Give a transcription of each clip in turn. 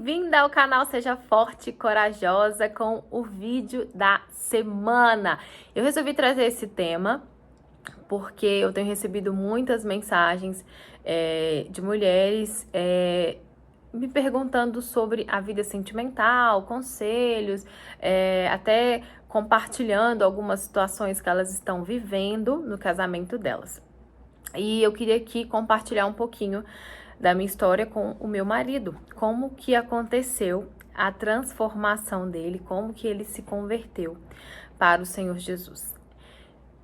bem-vinda ao canal Seja Forte e Corajosa com o vídeo da semana. Eu resolvi trazer esse tema porque eu tenho recebido muitas mensagens de mulheres me perguntando sobre a vida sentimental, conselhos, até compartilhando algumas situações que elas estão vivendo no casamento delas. E eu queria aqui compartilhar um pouquinho da minha história com o meu marido, como que aconteceu a transformação dele, como que ele se converteu para o Senhor Jesus.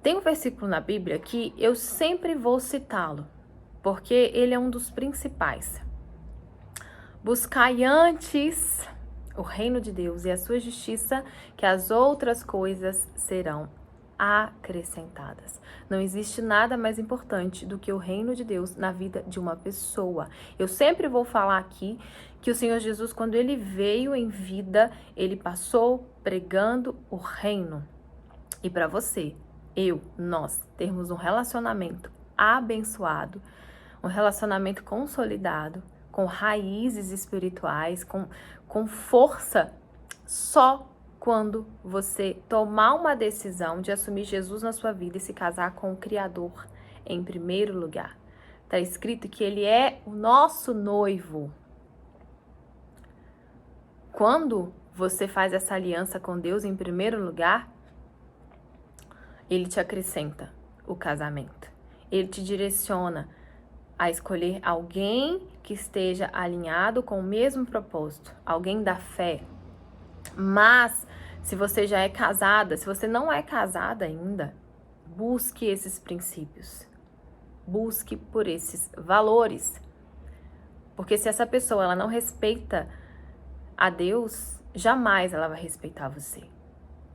Tem um versículo na Bíblia que eu sempre vou citá-lo, porque ele é um dos principais. Buscai antes o reino de Deus e a sua justiça, que as outras coisas serão acrescentadas. Não existe nada mais importante do que o reino de Deus na vida de uma pessoa. Eu sempre vou falar aqui que o Senhor Jesus, quando ele veio em vida, ele passou pregando o reino. E para você, nós termos um relacionamento abençoado, um relacionamento consolidado, com raízes espirituais, com força, só quando você tomar uma decisão de assumir Jesus na sua vida e se casar com o Criador em primeiro lugar. Está escrito que ele é o nosso noivo. Quando você faz essa aliança com Deus em primeiro lugar, ele te acrescenta o casamento. Ele te direciona a escolher alguém que esteja alinhado com o mesmo propósito, alguém da fé. Mas, se você já é casada, se você não é casada ainda, busque esses princípios. Busque por esses valores. Porque se essa pessoa ela não respeita a Deus, jamais ela vai respeitar você.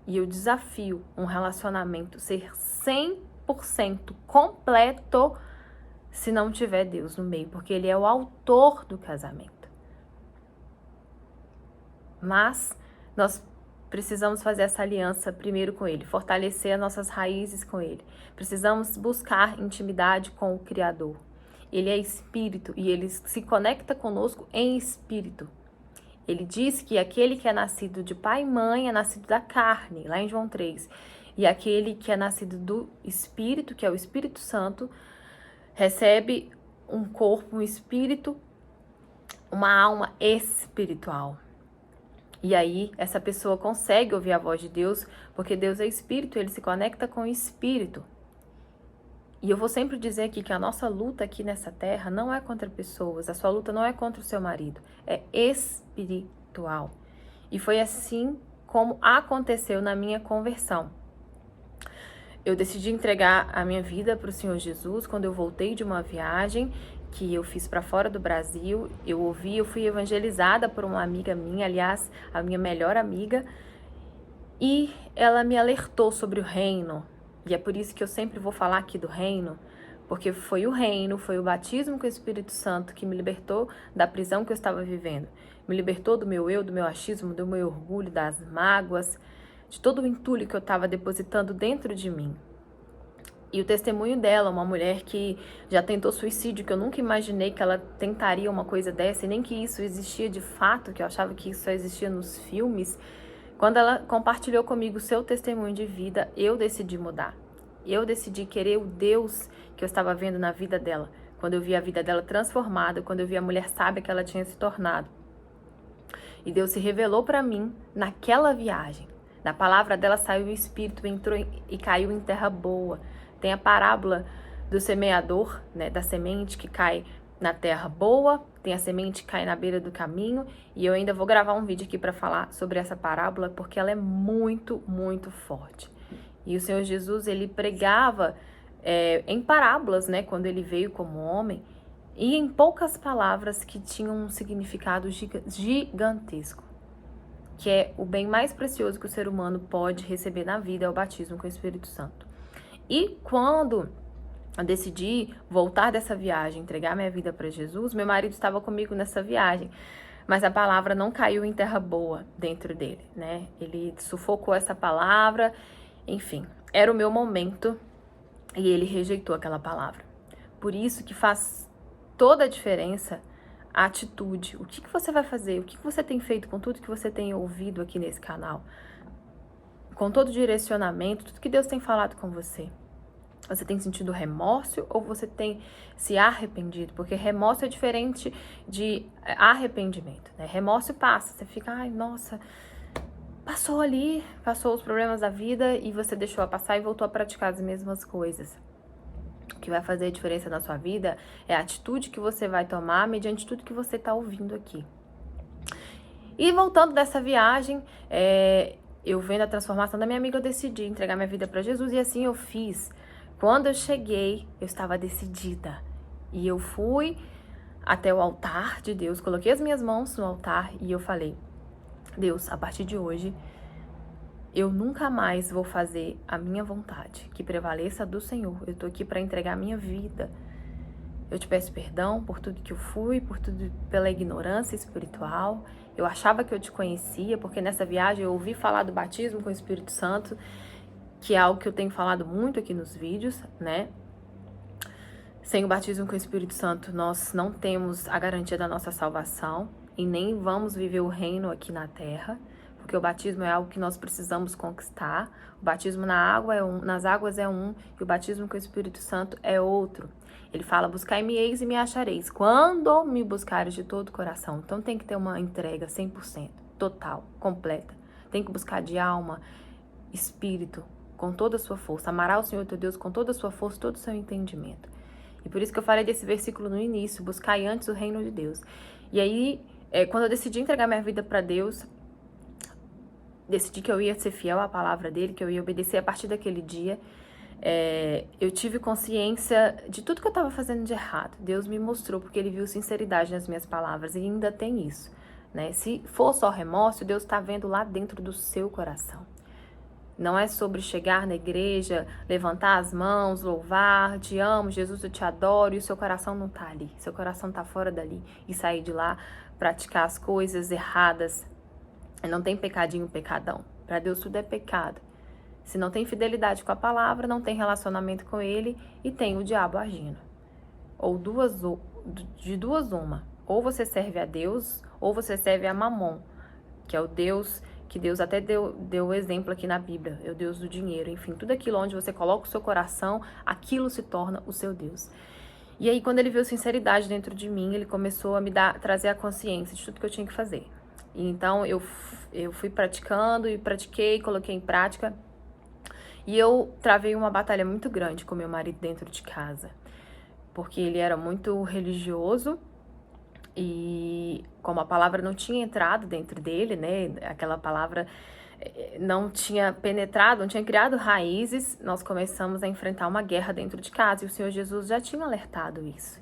E eu desafio um relacionamento ser 100% completo se não tiver Deus no meio, porque ele é o autor do casamento. Mas nós precisamos fazer essa aliança primeiro com ele, fortalecer as nossas raízes com ele. Precisamos buscar intimidade com o Criador. Ele é espírito e ele se conecta conosco em espírito. Ele diz que aquele que é nascido de pai e mãe é nascido da carne, lá em João 3. E aquele que é nascido do Espírito, que é o Espírito Santo, recebe um corpo, um espírito, uma alma espiritual. E aí, essa pessoa consegue ouvir a voz de Deus, porque Deus é espírito, ele se conecta com o espírito. E eu vou sempre dizer aqui que a nossa luta aqui nessa terra não é contra pessoas, a sua luta não é contra o seu marido, é espiritual. E foi assim como aconteceu na minha conversão. Eu decidi entregar a minha vida para o Senhor Jesus quando eu voltei de uma viagem que eu fiz para fora do Brasil. Eu fui evangelizada por uma amiga minha, aliás, a minha melhor amiga, e ela me alertou sobre o reino. E é por isso que eu sempre vou falar aqui do reino, porque foi o reino, foi o batismo com o Espírito Santo que me libertou da prisão que eu estava vivendo. Me libertou do meu eu, do meu achismo, do meu orgulho, das mágoas, de todo o entulho que eu estava depositando dentro de mim. E o testemunho dela, uma mulher que já tentou suicídio, que eu nunca imaginei que ela tentaria uma coisa dessa, e nem que isso existia de fato, que eu achava que isso só existia nos filmes. Quando ela compartilhou comigo o seu testemunho de vida, eu decidi mudar. Eu decidi querer o Deus que eu estava vendo na vida dela. Quando eu vi a vida dela transformada, quando eu vi a mulher sábia que ela tinha se tornado. E Deus se revelou para mim naquela viagem. Da palavra dela saiu o Espírito, entrou e caiu em terra boa. Tem a parábola do semeador, né, da semente que cai na terra boa, tem a semente que cai na beira do caminho, e eu ainda vou gravar um vídeo aqui para falar sobre essa parábola, porque ela é muito, muito forte. E o Senhor Jesus, ele pregava em parábolas, né, quando ele veio como homem, e em poucas palavras que tinham um significado gigantesco, que é o bem mais precioso que o ser humano pode receber na vida, é o batismo com o Espírito Santo. E quando eu decidi voltar dessa viagem, entregar minha vida para Jesus, meu marido estava comigo nessa viagem, mas a palavra não caiu em terra boa dentro dele, né? Ele sufocou essa palavra, enfim, era o meu momento e ele rejeitou aquela palavra. Por isso que faz toda a diferença a atitude. O que você vai fazer? O que você tem feito com tudo que você tem ouvido aqui nesse canal? Com todo o direcionamento, tudo que Deus tem falado com você. Você tem sentido remorso ou você tem se arrependido? Porque remorso é diferente de arrependimento, né? Remorso passa, você fica, ai, nossa, passou ali, passou os problemas da vida e você deixou a passar e voltou a praticar as mesmas coisas. O que vai fazer a diferença na sua vida é a atitude que você vai tomar mediante tudo que você está ouvindo aqui. E voltando dessa viagem, eu vendo a transformação da minha amiga, eu decidi entregar minha vida para Jesus e assim eu fiz. Quando eu cheguei, eu estava decidida. E eu fui até o altar de Deus, coloquei as minhas mãos no altar e eu falei, Deus, a partir de hoje, eu nunca mais vou fazer a minha vontade, que prevaleça a do Senhor. Eu tô aqui para entregar a minha vida. Eu te peço perdão por tudo que eu fui, por tudo, pela ignorância espiritual. Eu achava que eu te conhecia, porque nessa viagem eu ouvi falar do batismo com o Espírito Santo, que é algo que eu tenho falado muito aqui nos vídeos, né? Sem o batismo com o Espírito Santo, nós não temos a garantia da nossa salvação e nem vamos viver o reino aqui na Terra, porque o batismo é algo que nós precisamos conquistar. O batismo nas águas é um e o batismo com o Espírito Santo é outro. Ele fala, buscai-me-eis e me achareis, quando me buscares de todo o coração. Então tem que ter uma entrega 100%, total, completa. Tem que buscar de alma, espírito, com toda a sua força. Amará o Senhor teu Deus com toda a sua força, todo o seu entendimento. E por isso que eu falei desse versículo no início, buscai antes o reino de Deus. E aí, quando eu decidi entregar minha vida para Deus, decidi que eu ia ser fiel à palavra dele, que eu ia obedecer a partir daquele dia, eu tive consciência de tudo que eu estava fazendo de errado. Deus me mostrou, porque ele viu sinceridade nas minhas palavras, e ainda tem isso, né? Se for só remorso, Deus está vendo lá dentro do seu coração. Não é sobre chegar na igreja, levantar as mãos, louvar, te amo, Jesus, eu te adoro, e o seu coração não tá ali. Seu coração tá fora dali. E sair de lá, praticar as coisas erradas. Não tem pecadinho, pecadão. Para Deus tudo é pecado. Se não tem fidelidade com a palavra, não tem relacionamento com ele e tem o diabo agindo. De duas uma. Ou você serve a Deus, ou você serve a Mamon, que é o Deus que Deus até deu o exemplo aqui na Bíblia, é o Deus do dinheiro. Enfim, tudo aquilo onde você coloca o seu coração, aquilo se torna o seu Deus. E aí, quando ele viu sinceridade dentro de mim, ele começou a me trazer a consciência de tudo que eu tinha que fazer. E então, eu fui praticando e pratiquei, coloquei em prática. E eu travei uma batalha muito grande com meu marido dentro de casa. Porque ele era muito religioso. E como a palavra não tinha entrado dentro dele, né, aquela palavra não tinha penetrado, não tinha criado raízes, nós começamos a enfrentar uma guerra dentro de casa, e o Senhor Jesus já tinha alertado isso.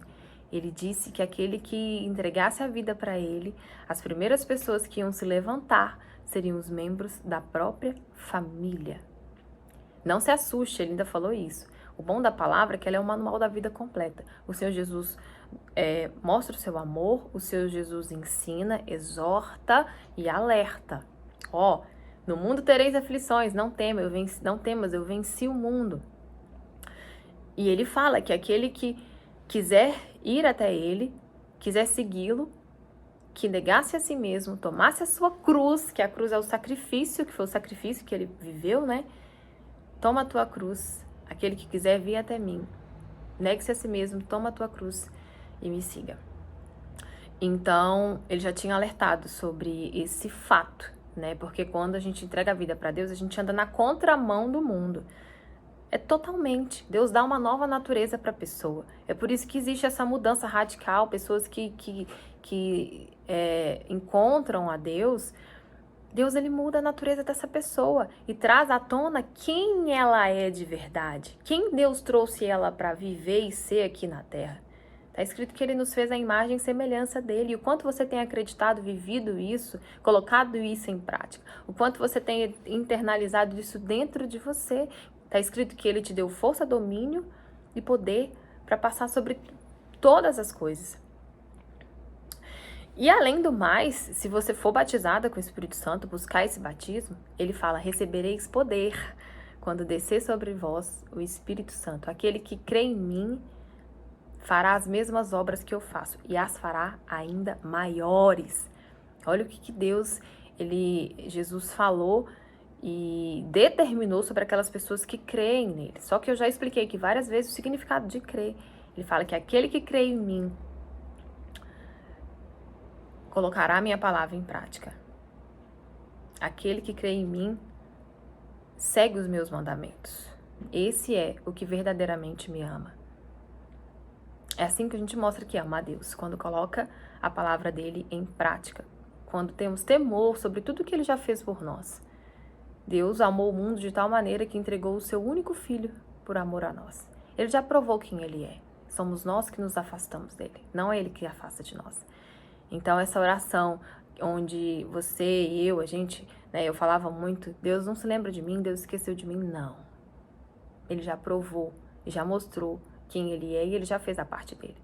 Ele disse que aquele que entregasse a vida para ele, as primeiras pessoas que iam se levantar seriam os membros da própria família. Não se assuste, ele ainda falou isso. O bom da palavra é que ela é o manual da vida completa. O Senhor Jesus mostra o seu amor, o Senhor Jesus ensina, exorta e alerta. No mundo tereis aflições, não temas, eu venci o mundo. E ele fala que aquele que quiser ir até ele, quiser segui-lo, que negasse a si mesmo, tomasse a sua cruz, que a cruz é o sacrifício, que foi o sacrifício que ele viveu, né? Toma a tua cruz. Aquele que quiser vir até mim, negue-se a si mesmo, toma a tua cruz e me siga. Então, ele já tinha alertado sobre esse fato, né? Porque quando a gente entrega a vida para Deus, a gente anda na contramão do mundo. É totalmente. Deus dá uma nova natureza para a pessoa. É por isso que existe essa mudança radical. Pessoas que encontram a Deus, Deus ele muda a natureza dessa pessoa e traz à tona quem ela é de verdade. Quem Deus trouxe ela para viver e ser aqui na Terra. Está escrito que ele nos fez a imagem e semelhança dele. E o quanto você tem acreditado, vivido isso, colocado isso em prática. O quanto você tem internalizado isso dentro de você. Está escrito que ele te deu força, domínio e poder para passar sobre todas as coisas. E além do mais, se você for batizada com o Espírito Santo, buscar esse batismo, ele fala, recebereis poder quando descer sobre vós o Espírito Santo. Aquele que crê em mim fará as mesmas obras que eu faço e as fará ainda maiores. Olha o que Deus, Jesus falou e determinou sobre aquelas pessoas que creem nele. Só que eu já expliquei aqui várias vezes o significado de crer. Ele fala que aquele que crê em mim colocará a minha palavra em prática. Aquele que crê em mim segue os meus mandamentos. Esse é o que verdadeiramente me ama. É assim que a gente mostra que ama a Deus, quando coloca a palavra dele em prática. Quando temos temor sobre tudo que ele já fez por nós. Deus amou o mundo de tal maneira que entregou o seu único filho por amor a nós. Ele já provou quem ele é. Somos nós que nos afastamos dele, não é ele que afasta de nós. Então essa oração onde você e eu, eu falava muito, Deus não se lembra de mim, Deus esqueceu de mim, não. Ele já provou, já mostrou quem ele é e ele já fez a parte dele.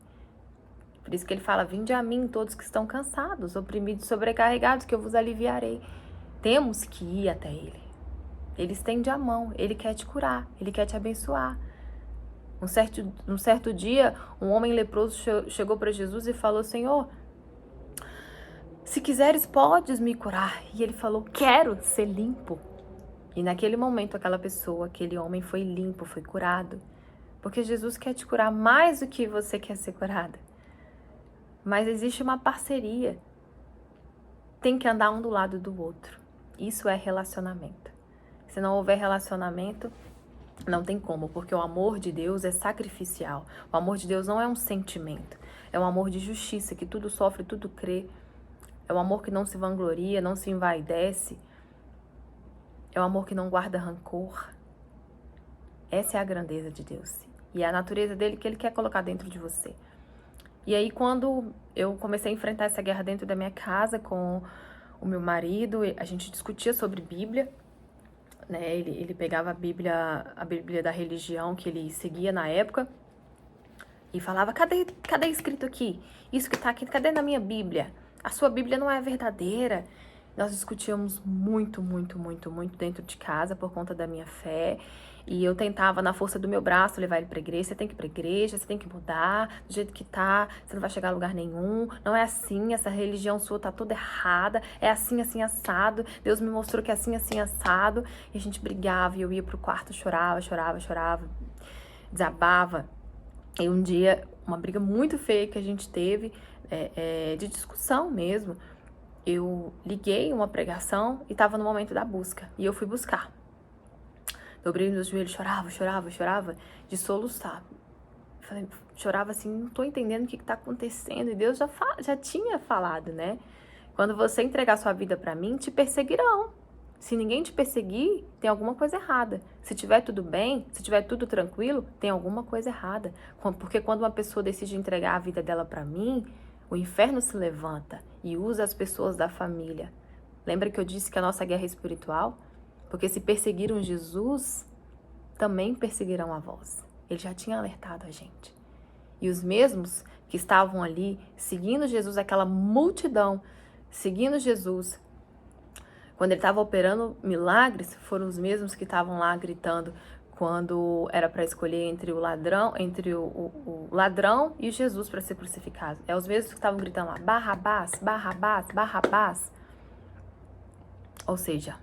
Por isso que ele fala, vinde a mim todos que estão cansados, oprimidos, sobrecarregados, que eu vos aliviarei. Temos que ir até ele. Ele estende a mão, ele quer te curar, ele quer te abençoar. Um certo dia, um homem leproso chegou para Jesus e falou, Senhor, se quiseres, podes me curar. E ele falou, quero ser limpo. E naquele momento, aquele homem foi limpo, foi curado. Porque Jesus quer te curar mais do que você quer ser curada. Mas existe uma parceria. Tem que andar um do lado do outro. Isso é relacionamento. Se não houver relacionamento, não tem como, porque o amor de Deus é sacrificial. O amor de Deus não é um sentimento. É um amor de justiça, que tudo sofre, tudo crê. É um amor que não se vangloria, não se envaidece. É um amor que não guarda rancor. Essa é a grandeza de Deus. E é a natureza dele que ele quer colocar dentro de você. E aí, quando eu comecei a enfrentar essa guerra dentro da minha casa com o meu marido, a gente discutia sobre Bíblia, né? Ele pegava a Bíblia da religião que ele seguia na época e falava, cadê escrito aqui? Isso que tá aqui, cadê na minha Bíblia? A sua Bíblia não é verdadeira. Nós discutíamos muito dentro de casa por conta da minha fé. E eu tentava, na força do meu braço, levar ele pra igreja. Você tem que ir pra igreja, você tem que mudar do jeito que tá. Você não vai chegar a lugar nenhum. Não é assim, essa religião sua tá toda errada. É assim, assim, assado. Deus me mostrou que é assim, assim, assado. E a gente brigava e eu ia pro quarto, chorava. Desabava. E um dia, uma briga muito feia que a gente teve, de discussão mesmo. Eu liguei uma pregação e estava no momento da busca. E eu fui buscar. Dobrei meus joelhos, chorava, de soluçar. Chorava assim, não tô entendendo o que tá acontecendo. E Deus já tinha falado, né? Quando você entregar sua vida pra mim, te perseguirão. Se ninguém te perseguir, tem alguma coisa errada. Se tiver tudo bem, se tiver tudo tranquilo, tem alguma coisa errada. Porque quando uma pessoa decide entregar a vida dela pra mim, o inferno se levanta e usa as pessoas da família. Lembra que eu disse que a nossa guerra é espiritual? Porque se perseguiram Jesus, também perseguirão a vós. Ele já tinha alertado a gente. E os mesmos que estavam ali, seguindo Jesus, aquela multidão, seguindo Jesus, quando ele estava operando milagres, foram os mesmos que estavam lá gritando quando era para escolher entre o ladrão e Jesus para ser crucificado. É os mesmos que estavam gritando lá, Barrabás, Barrabás, Barrabás. Ou seja,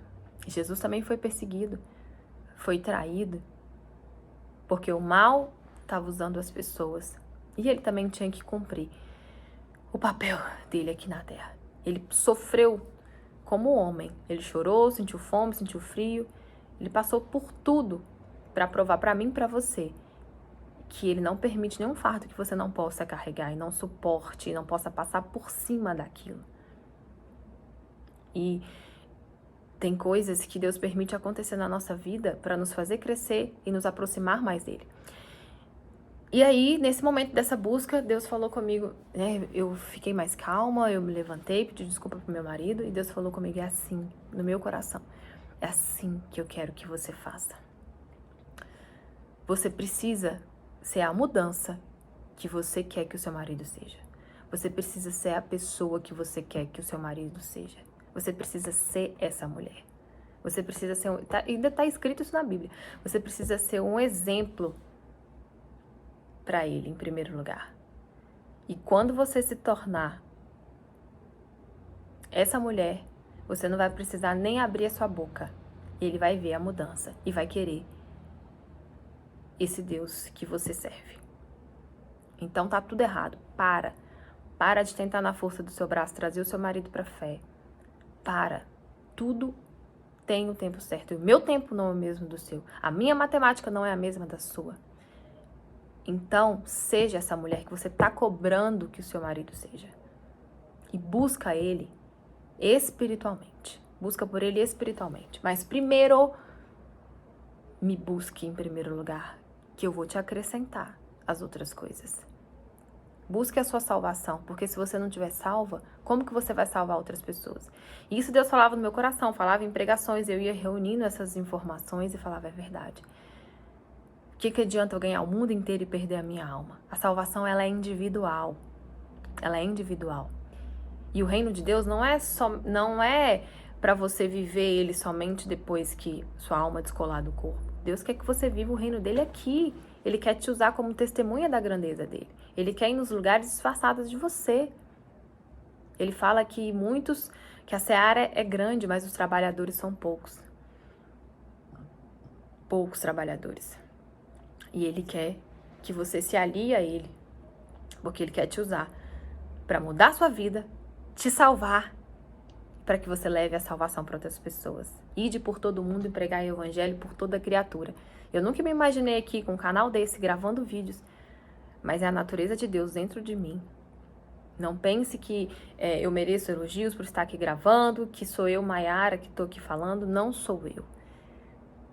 Jesus também foi perseguido, foi traído, porque o mal estava usando as pessoas. E ele também tinha que cumprir o papel dele aqui na terra. Ele sofreu como homem. Ele chorou, sentiu fome, sentiu frio. Ele passou por tudo para provar para mim e para você que ele não permite nenhum fardo que você não possa carregar e não suporte, e não possa passar por cima daquilo. E tem coisas que Deus permite acontecer na nossa vida para nos fazer crescer e nos aproximar mais dele. E aí, nesse momento dessa busca, Deus falou comigo, né? Eu fiquei mais calma, eu me levantei, pedi desculpa pro meu marido, e Deus falou comigo, é assim, no meu coração, é assim que eu quero que você faça. Você precisa ser a mudança que você quer que o seu marido seja. Você precisa ser a pessoa que você quer que o seu marido seja. Você precisa ser essa mulher. Você precisa ser ainda está escrito isso na Bíblia. Você precisa ser um exemplo para ele em primeiro lugar. E quando você se tornar essa mulher, você não vai precisar nem abrir a sua boca. Ele vai ver a mudança e vai querer esse Deus que você serve. Então tá tudo errado. Para de tentar na força do seu braço trazer o seu marido para fé. Para. Tudo tem o tempo certo. E o meu tempo não é o mesmo do seu. A minha matemática não é a mesma da sua. Então, seja essa mulher que você tá cobrando que o seu marido seja. E busca ele espiritualmente. Busca por ele espiritualmente. Mas primeiro, me busque em primeiro lugar, que eu vou te acrescentar as outras coisas. Busque a sua salvação, porque se você não estiver salva, como que você vai salvar outras pessoas? E isso Deus falava no meu coração, falava em pregações, eu ia reunindo essas informações e falava, é verdade. O que adianta eu ganhar o mundo inteiro e perder a minha alma? A salvação, ela é individual. Ela é individual. E o reino de Deus não é para você viver ele somente depois que sua alma descolar do corpo. Deus quer que você viva o reino dele aqui. Ele quer te usar como testemunha da grandeza dele. Ele quer ir nos lugares disfarçados de você. Ele fala que que a seara é grande, mas os trabalhadores são poucos. Poucos trabalhadores. E ele quer que você se alie a ele, porque ele quer te usar para mudar sua vida, te salvar, para que você leve a salvação para outras pessoas. Ide por todo mundo e pregar o evangelho por toda criatura. Eu nunca me imaginei aqui com um canal desse, gravando vídeos, mas é a natureza de Deus dentro de mim. Não pense que eu mereço elogios por estar aqui gravando, que sou eu, Maiara, que estou aqui falando. Não sou eu.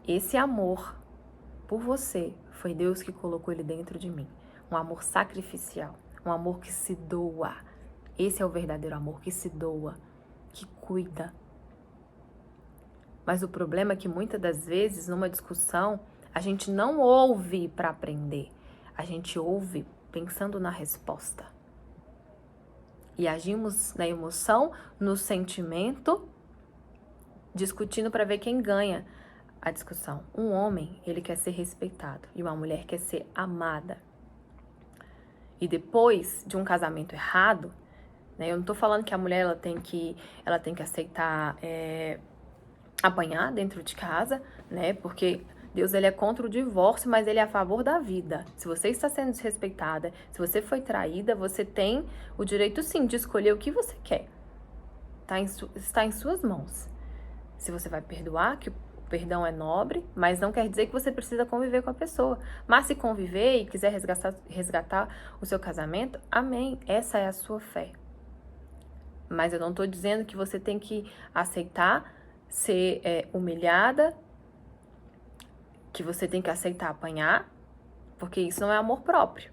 Esse amor por você foi Deus que colocou ele dentro de mim. Um amor sacrificial, um amor que se doa. Esse é o verdadeiro amor, que se doa, que cuida. Mas o problema é que muitas das vezes, numa discussão, a gente não ouve para aprender. A gente ouve pensando na resposta. E agimos na emoção, no sentimento, discutindo para ver quem ganha a discussão. Um homem, ele quer ser respeitado e uma mulher quer ser amada. E depois de um casamento errado, né, eu não tô falando que a mulher ela tem que aceitar apanhar dentro de casa, né? Porque Deus ele é contra o divórcio, mas ele é a favor da vida. Se você está sendo desrespeitada, se você foi traída, você tem o direito sim de escolher o que você quer. Está em suas mãos. Se você vai perdoar, que o perdão é nobre, mas não quer dizer que você precisa conviver com a pessoa. Mas se conviver e quiser resgatar o seu casamento, amém. Essa é a sua fé. Mas eu não estou dizendo que você tem que aceitar ser humilhada, que você tem que aceitar apanhar, porque isso não é amor próprio,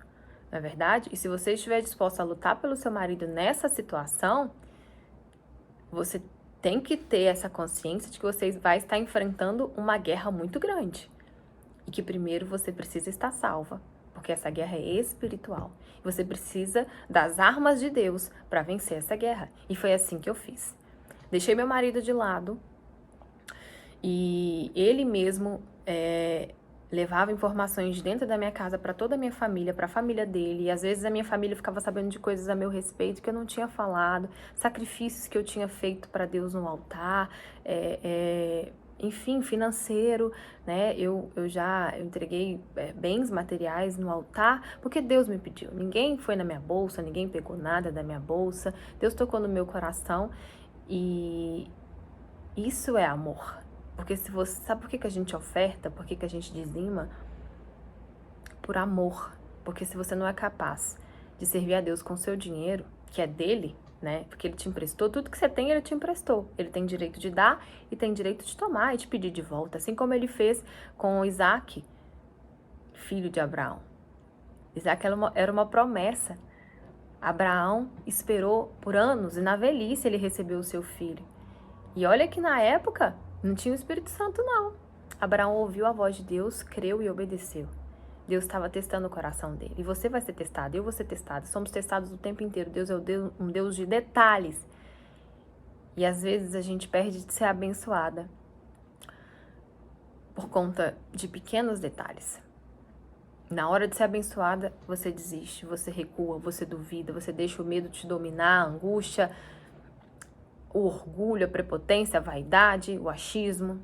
não é verdade? E se você estiver disposta a lutar pelo seu marido nessa situação, você tem que ter essa consciência de que você vai estar enfrentando uma guerra muito grande. E que primeiro você precisa estar salva, porque essa guerra é espiritual. Você precisa das armas de Deus para vencer essa guerra. E foi assim que eu fiz. Deixei meu marido de lado e ele mesmo levava informações de dentro da minha casa para toda a minha família, para a família dele. E às vezes a minha família ficava sabendo de coisas a meu respeito que eu não tinha falado, sacrifícios que eu tinha feito para Deus no altar, enfim, financeiro, né? Eu entreguei bens materiais no altar porque Deus me pediu. Ninguém foi na minha bolsa, ninguém pegou nada da minha bolsa. Deus tocou no meu coração e isso é amor. Porque se você sabe por que a gente oferta, por que a gente dizima? Por amor. Porque se você não é capaz de servir a Deus com o seu dinheiro, que é dele, né? Porque ele te emprestou, tudo que você tem, ele te emprestou. Ele tem direito de dar e tem direito de tomar e de pedir de volta. Assim como ele fez com Isaac, filho de Abraão. Isaac era uma promessa. Abraão esperou por anos e na velhice ele recebeu o seu filho. E olha que na época não tinha o Espírito Santo, não. Abraão ouviu a voz de Deus, creu e obedeceu. Deus estava testando o coração dele. E você vai ser testado, eu vou ser testado. Somos testados o tempo inteiro. Deus é um Deus de detalhes. E às vezes a gente perde de ser abençoada por conta de pequenos detalhes. Na hora de ser abençoada, você desiste, você recua, você duvida, você deixa o medo te dominar, a angústia, o orgulho, a prepotência, a vaidade, o achismo.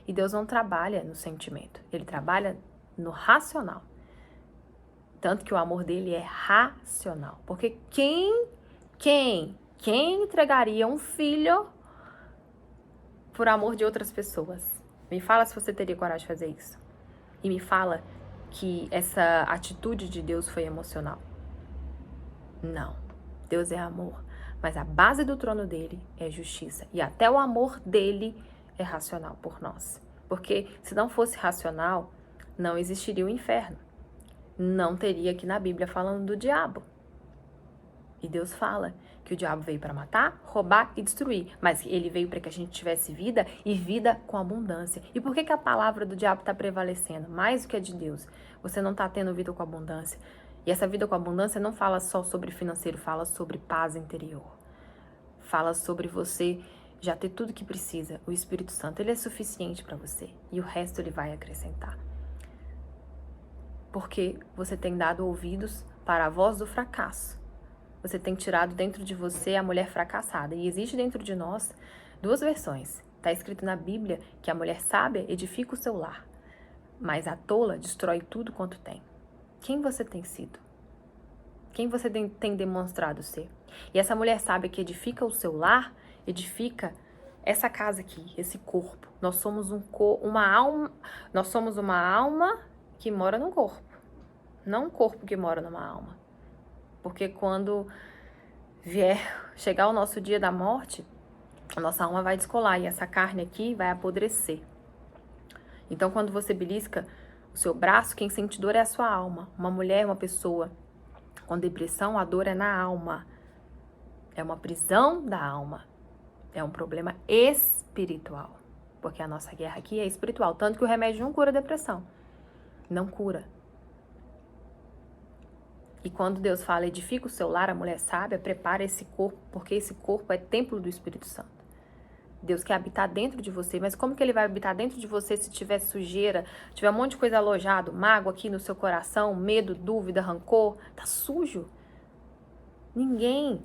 E Deus não trabalha no sentimento, Ele trabalha no racional. Tanto que o amor dele é racional. Porque quem entregaria um filho por amor de outras pessoas? Me fala se você teria coragem de fazer isso. E me fala que essa atitude de Deus foi emocional. Não. Deus é amor. Mas a base do trono dele é justiça. E até o amor dele é racional por nós. Porque se não fosse racional, não existiria o inferno. Não teria aqui na Bíblia falando do diabo. E Deus fala que o diabo veio para matar, roubar e destruir. Mas ele veio para que a gente tivesse vida e vida com abundância. E por que a palavra do diabo está prevalecendo? Mais do que a de Deus. Você não está tendo vida com abundância. E essa vida com abundância não fala só sobre financeiro, fala sobre paz interior. Fala sobre você já ter tudo que precisa. O Espírito Santo, ele é suficiente para você. E o resto ele vai acrescentar. Porque você tem dado ouvidos para a voz do fracasso. Você tem tirado dentro de você a mulher fracassada. E existe dentro de nós duas versões. Está escrito na Bíblia que a mulher sábia edifica o seu lar, mas a tola destrói tudo quanto tem. Quem você tem sido? Quem você tem demonstrado ser? E essa mulher sábia que edifica o seu lar, edifica essa casa aqui, esse corpo. Nós somos uma alma que mora num corpo. Não um corpo que mora numa alma. Porque quando chegar o nosso dia da morte, a nossa alma vai descolar e essa carne aqui vai apodrecer. Então, quando você belisca o seu braço, quem sente dor é a sua alma. Uma mulher, uma pessoa com depressão, a dor é na alma. É uma prisão da alma. É um problema espiritual. Porque a nossa guerra aqui é espiritual. Tanto que o remédio não cura a depressão. Não cura. E quando Deus fala, edifica o seu lar, a mulher sábia, prepara esse corpo, porque esse corpo é templo do Espírito Santo. Deus quer habitar dentro de você, mas como que ele vai habitar dentro de você se tiver sujeira, tiver um monte de coisa alojado, mágoa aqui no seu coração, medo, dúvida, rancor? Tá sujo. Ninguém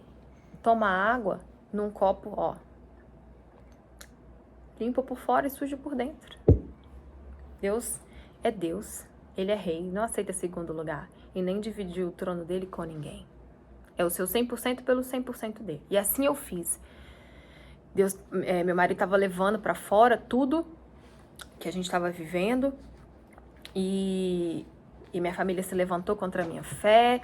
toma água num copo, ó, limpo por fora e sujo por dentro. Deus é Deus, ele é rei, não aceita segundo lugar. E nem dividiu o trono dele com ninguém. É o seu 100% pelo 100% dele. E assim eu fiz. Meu marido estava levando para fora tudo que a gente estava vivendo. E minha família se levantou contra a minha fé.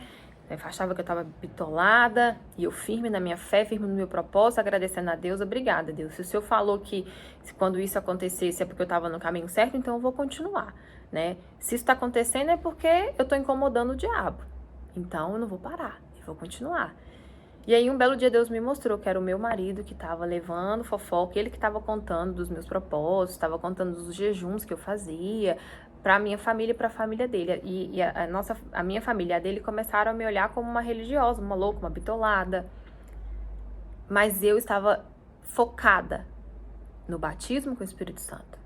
Achava que eu estava bitolada. E eu firme na minha fé, firme no meu propósito, agradecendo a Deus. Obrigada, Deus. Se o Senhor falou que quando isso acontecesse é porque eu estava no caminho certo, então eu vou continuar. Né? Se isso está acontecendo é porque eu estou incomodando o diabo. Então eu não vou parar, eu vou continuar. E aí um belo dia Deus me mostrou que era o meu marido que estava levando fofoca, ele que estava contando dos meus propósitos, estava contando dos jejuns que eu fazia para minha família e para a família dele. E a minha família e a dele começaram a me olhar como uma religiosa, uma louca, uma bitolada. Mas eu estava focada no batismo com o Espírito Santo.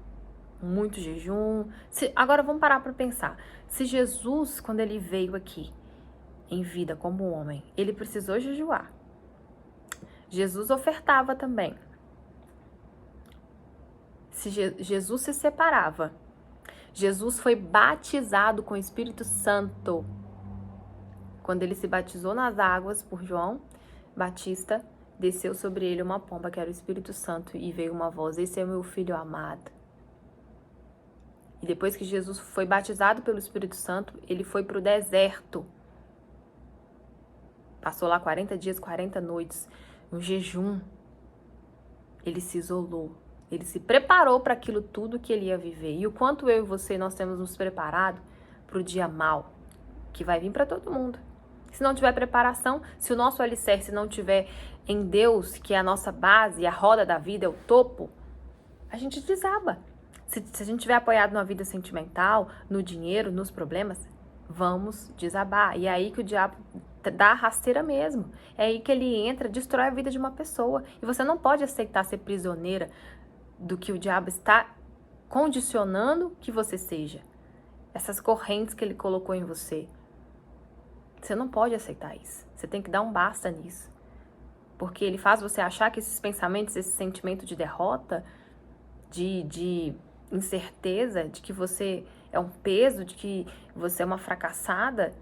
Muito jejum. Agora vamos parar para pensar. Se Jesus, quando ele veio aqui em vida como homem, ele precisou jejuar. Jesus ofertava também. Se Jesus se separava. Jesus foi batizado com o Espírito Santo. Quando ele se batizou nas águas por João Batista, desceu sobre ele uma pomba que era o Espírito Santo e veio uma voz: esse é o meu filho amado. E depois que Jesus foi batizado pelo Espírito Santo, ele foi para o deserto. Passou lá 40 dias, 40 noites, um jejum. Ele se isolou. Ele se preparou para aquilo tudo que ele ia viver. E o quanto eu e você, nós temos nos preparado para o dia mau, que vai vir para todo mundo. Se não tiver preparação, se o nosso alicerce não tiver em Deus, que é a nossa base, a roda da vida, é o topo, a gente desaba. Se a gente estiver apoiado numa vida sentimental, no dinheiro, nos problemas, vamos desabar. E é aí que o diabo dá a rasteira mesmo. É aí que ele entra, destrói a vida de uma pessoa. E você não pode aceitar ser prisioneira do que o diabo está condicionando que você seja. essas correntes que ele colocou em você. Você não pode aceitar isso. Você tem que dar um basta nisso. Porque ele faz você achar que esses pensamentos, esse sentimento de derrota, de incerteza, de que você é um peso, de que você é uma fracassada,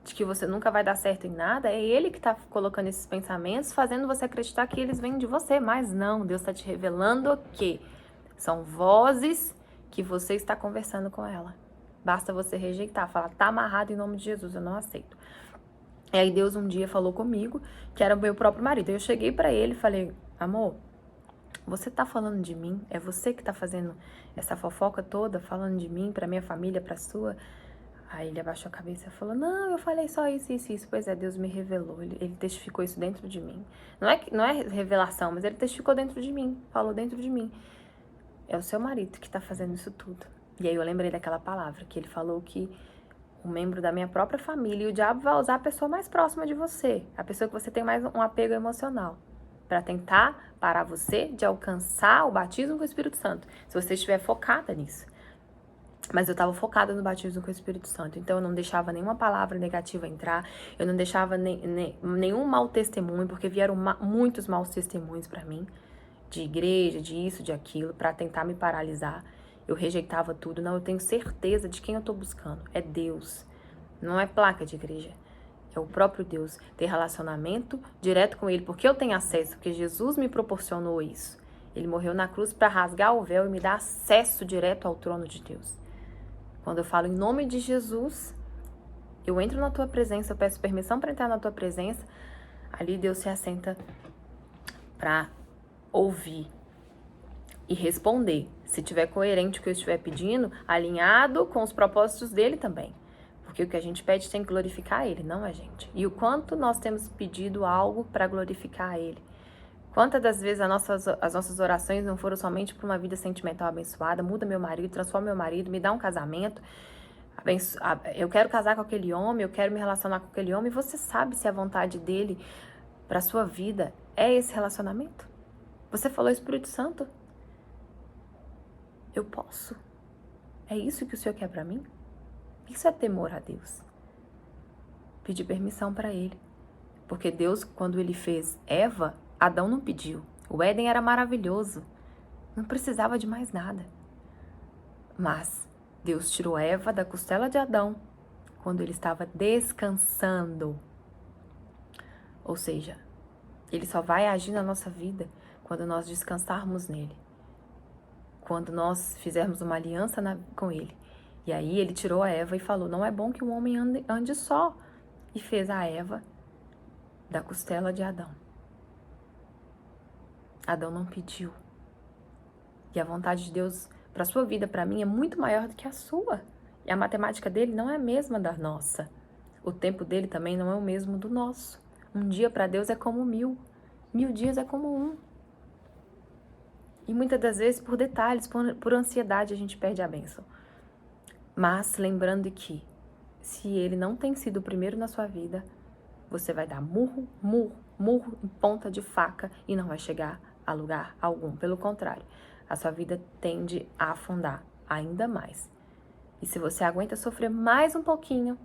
de que você nunca vai dar certo em nada, é ele que está colocando esses pensamentos, fazendo você acreditar que eles vêm de você. Mas não, Deus está te revelando que são vozes que você está conversando com ela. Basta você rejeitar, falar, tá amarrado em nome de Jesus, eu não aceito. E aí Deus um dia falou comigo, que era o meu próprio marido. Eu cheguei pra ele e falei, amor, você tá falando de mim? É você que tá fazendo essa fofoca toda, falando de mim, pra minha família, pra sua? Aí ele abaixou a cabeça e falou, não, eu falei só isso, isso, isso. Pois é, Deus me revelou, ele testificou isso dentro de mim. Não é revelação, mas ele testificou dentro de mim, falou dentro de mim. É o seu marido que tá fazendo isso tudo. E aí eu lembrei daquela palavra, que ele falou que um membro da minha própria família, e o diabo vai usar a pessoa mais próxima de você, a pessoa que você tem mais um apego emocional, para tentar parar você de alcançar o batismo com o Espírito Santo, se você estiver focada nisso. Mas eu estava focada no batismo com o Espírito Santo, então eu não deixava nenhuma palavra negativa entrar, eu não deixava nenhum mau testemunho, porque vieram muitos maus testemunhos para mim, de igreja, de isso, de aquilo, para tentar me paralisar. Eu rejeitava tudo. Não, eu tenho certeza de quem eu tô buscando. É Deus. Não é placa de igreja. É o próprio Deus. Ter relacionamento direto com Ele. Porque eu tenho acesso. Porque Jesus me proporcionou isso. Ele morreu na cruz para rasgar o véu e me dar acesso direto ao trono de Deus. Quando eu falo em nome de Jesus, eu entro na tua presença, eu peço permissão para entrar na tua presença. Ali Deus se assenta para ouvir e responder, se tiver coerente com o que eu estiver pedindo, alinhado com os propósitos dele também. Porque o que a gente pede tem que glorificar ele, não a gente. E o quanto nós temos pedido algo para glorificar ele. Quantas das vezes as nossas orações não foram somente para uma vida sentimental abençoada, muda meu marido, transforma meu marido, me dá um casamento, eu quero casar com aquele homem, eu quero me relacionar com aquele homem, e você sabe se a vontade dele para sua vida é esse relacionamento? Você falou Espírito Santo? Eu posso. É isso que o Senhor quer para mim? Isso é temor a Deus. Pedir permissão para Ele. Porque Deus, quando Ele fez Eva, Adão não pediu. O Éden era maravilhoso. Não precisava de mais nada. Mas Deus tirou Eva da costela de Adão quando ele estava descansando. Ou seja, Ele só vai agir na nossa vida quando nós descansarmos nele. Quando nós fizermos uma aliança com ele. E aí ele tirou a Eva e falou, não é bom que o homem ande só. E fez a Eva da costela de Adão. Adão não pediu. E a vontade de Deus para a sua vida, para mim, é muito maior do que a sua. E a matemática dele não é a mesma da nossa. O tempo dele também não é o mesmo do nosso. Um dia para Deus é como 1000. 1000 dias é como um. E muitas das vezes, por detalhes, por ansiedade, a gente perde a bênção. Mas lembrando que, se ele não tem sido o primeiro na sua vida, você vai dar murro em ponta de faca e não vai chegar a lugar algum. Pelo contrário, a sua vida tende a afundar ainda mais. E se você aguenta sofrer mais um pouquinho,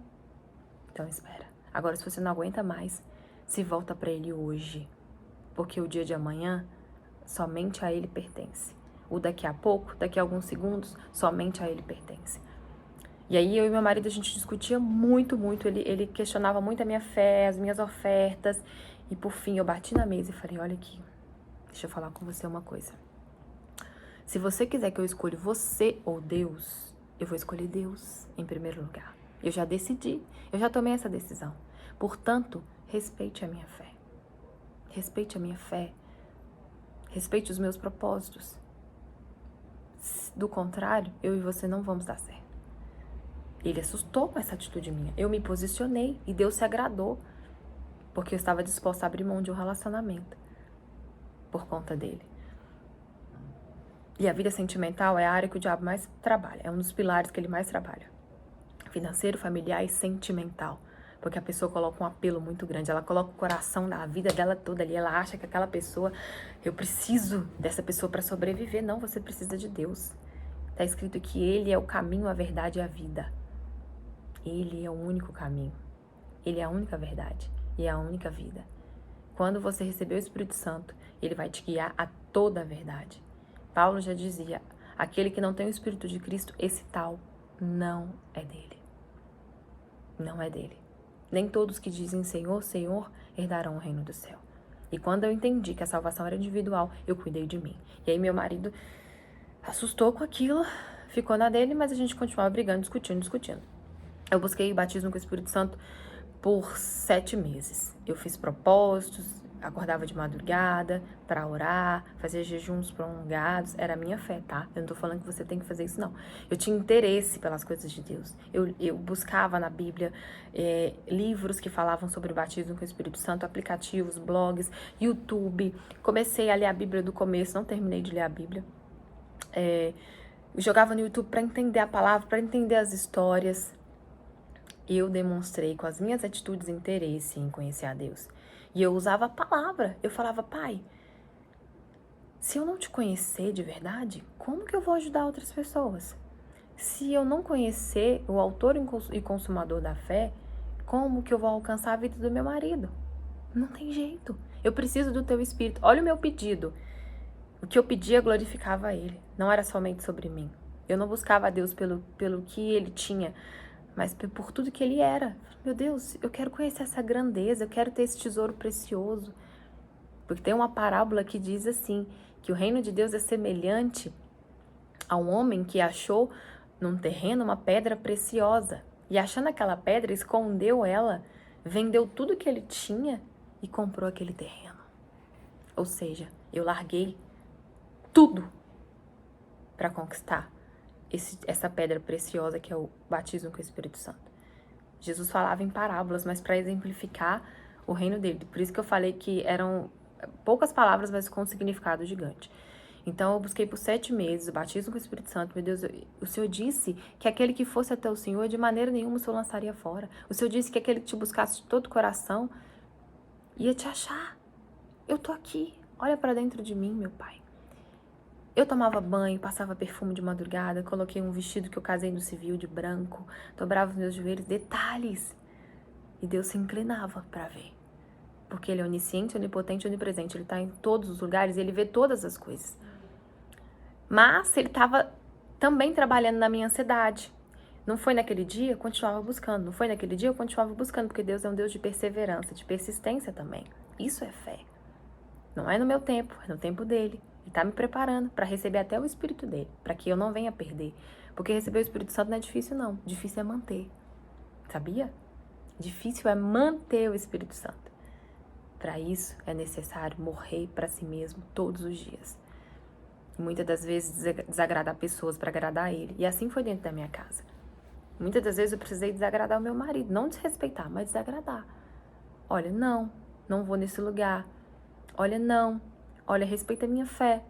então espera. Agora, se você não aguenta mais, se volta para ele hoje. Porque o dia de amanhã somente a ele pertence. O daqui a pouco, daqui a alguns segundos, somente a ele pertence. E aí eu e meu marido, a gente discutia muito. Ele questionava muito a minha fé, as minhas ofertas. E por fim eu bati na mesa e falei, olha aqui, deixa eu falar com você uma coisa. Se você quiser que eu escolha você ou Deus, eu vou escolher Deus em primeiro lugar. Eu já decidi, eu já tomei essa decisão. Portanto, respeite a minha fé. Respeite a minha fé. Respeite os meus propósitos. Do contrário, eu e você não vamos dar certo. Ele assustou com essa atitude minha. Eu me posicionei e Deus se agradou. Porque eu estava disposta a abrir mão de um relacionamento. Por conta dele. E a vida sentimental é a área que o diabo mais trabalha. É um dos pilares que ele mais trabalha. Financeiro, familiar e sentimental. Porque a pessoa coloca um apelo muito grande. Ela coloca o coração da vida dela toda ali. Ela acha que aquela pessoa, eu preciso dessa pessoa para sobreviver. Não, você precisa de Deus. Está escrito que Ele é o caminho, a verdade e a vida. Ele é o único caminho. Ele é a única verdade e a única vida. Quando você receber o Espírito Santo, Ele vai te guiar a toda a verdade. Paulo já dizia, aquele que não tem o Espírito de Cristo, esse tal não é dele. Não é dele. Nem todos que dizem Senhor, Senhor, herdarão o reino do céu. E quando eu entendi que a salvação era individual, eu cuidei de mim. E aí meu marido assustou com aquilo, ficou na dele, mas a gente continuava brigando, discutindo. Eu busquei o batismo com o Espírito Santo por 7 meses. Eu fiz propósitos, acordava de madrugada para orar, fazia jejuns prolongados. Era a minha fé, tá? Eu não tô falando que você tem que fazer isso, não. Eu tinha interesse pelas coisas de Deus. Eu buscava na Bíblia livros que falavam sobre o batismo com o Espírito Santo, aplicativos, blogs, YouTube. Comecei a ler a Bíblia do começo, não terminei de ler a Bíblia. Jogava no YouTube para entender a palavra, para entender as histórias. Eu demonstrei com as minhas atitudes interesse em conhecer a Deus. E eu usava a palavra. Eu falava, Pai, se eu não te conhecer de verdade, como que eu vou ajudar outras pessoas? Se eu não conhecer o autor e consumador da fé, como que eu vou alcançar a vida do meu marido? Não tem jeito. Eu preciso do teu Espírito. Olha o meu pedido. O que eu pedia glorificava a Ele. Não era somente sobre mim. Eu não buscava a Deus pelo que Ele tinha, mas por tudo que Ele era. Meu Deus, eu quero conhecer essa grandeza, eu quero ter esse tesouro precioso. Porque tem uma parábola que diz assim, que o reino de Deus é semelhante a um homem que achou num terreno uma pedra preciosa. E achando aquela pedra, escondeu ela, vendeu tudo que ele tinha e comprou aquele terreno. Ou seja, eu larguei tudo para conquistar essa pedra preciosa que é o batismo com o Espírito Santo. Jesus falava em parábolas, mas para exemplificar o reino dele. Por isso que eu falei que eram poucas palavras, mas com um significado gigante. Então eu busquei por 7 meses o batismo com o Espírito Santo. Meu Deus, o Senhor disse que aquele que fosse até o Senhor, de maneira nenhuma o Senhor lançaria fora. O Senhor disse que aquele que te buscasse de todo o coração ia te achar. Eu tô aqui, olha para dentro de mim, meu Pai. Eu tomava banho, passava perfume de madrugada, coloquei um vestido que eu casei no civil de branco, dobrava os meus joelhos, detalhes. E Deus se inclinava para ver. Porque Ele é onisciente, onipotente, onipresente. Ele está em todos os lugares e Ele vê todas as coisas. Mas Ele estava também trabalhando na minha ansiedade. Não foi naquele dia, eu continuava buscando. Não foi naquele dia, eu continuava buscando. Porque Deus é um Deus de perseverança, de persistência também. Isso é fé. Não é no meu tempo, é no tempo dele. Ele está me preparando para receber até o Espírito dele, para que eu não venha perder. Porque receber o Espírito Santo não é difícil, não. Difícil é manter. Sabia? Difícil é manter o Espírito Santo. Para isso, é necessário morrer para si mesmo todos os dias. E muitas das vezes desagradar pessoas para agradar a ele. E assim foi dentro da minha casa. Muitas das vezes eu precisei desagradar o meu marido. Não desrespeitar, mas desagradar. Olha, não vou nesse lugar. Olha, não. Olha, respeita a minha fé.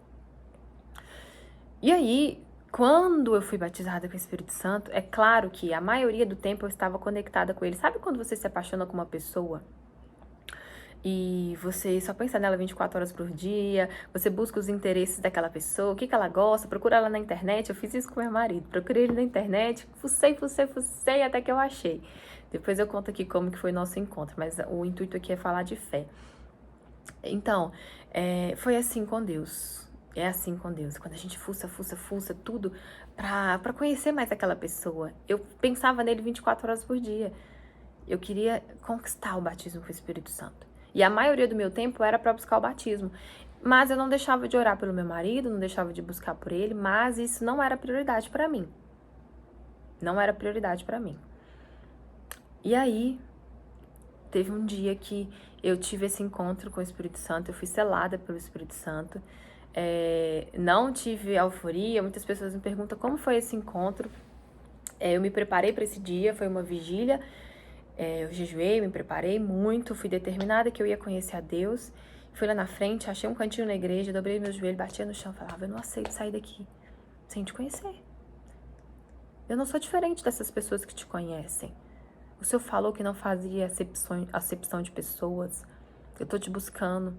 E aí, quando eu fui batizada com o Espírito Santo, é claro que a maioria do tempo eu estava conectada com ele. Sabe quando você se apaixona com uma pessoa e você só pensa nela 24 horas por dia, você busca os interesses daquela pessoa, o que ela gosta, procura ela na internet. Eu fiz isso com meu marido, procurei ele na internet, fucei até que eu achei. Depois eu conto aqui como que foi nosso encontro, mas o intuito aqui é falar de fé. Então, foi assim com Deus. É assim com Deus. Quando a gente fuça tudo pra conhecer mais aquela pessoa. Eu pensava nele 24 horas por dia. Eu queria conquistar o batismo com o Espírito Santo. E a maioria do meu tempo era para buscar o batismo. Mas eu não deixava de orar pelo meu marido, não deixava de buscar por ele, mas isso não era prioridade para mim. Não era prioridade para mim. E aí, teve um dia que eu tive esse encontro com o Espírito Santo, eu fui selada pelo Espírito Santo. Não tive euforia, muitas pessoas me perguntam como foi esse encontro. Eu me preparei para esse dia, foi uma vigília. Eu jejuei, me preparei muito, fui determinada que eu ia conhecer a Deus. Fui lá na frente, achei um cantinho na igreja, dobrei meu joelho, batia no chão, falava, eu não aceito sair daqui sem te conhecer. Eu não sou diferente dessas pessoas que te conhecem. O Senhor falou que não fazia acepção de pessoas. Eu tô te buscando.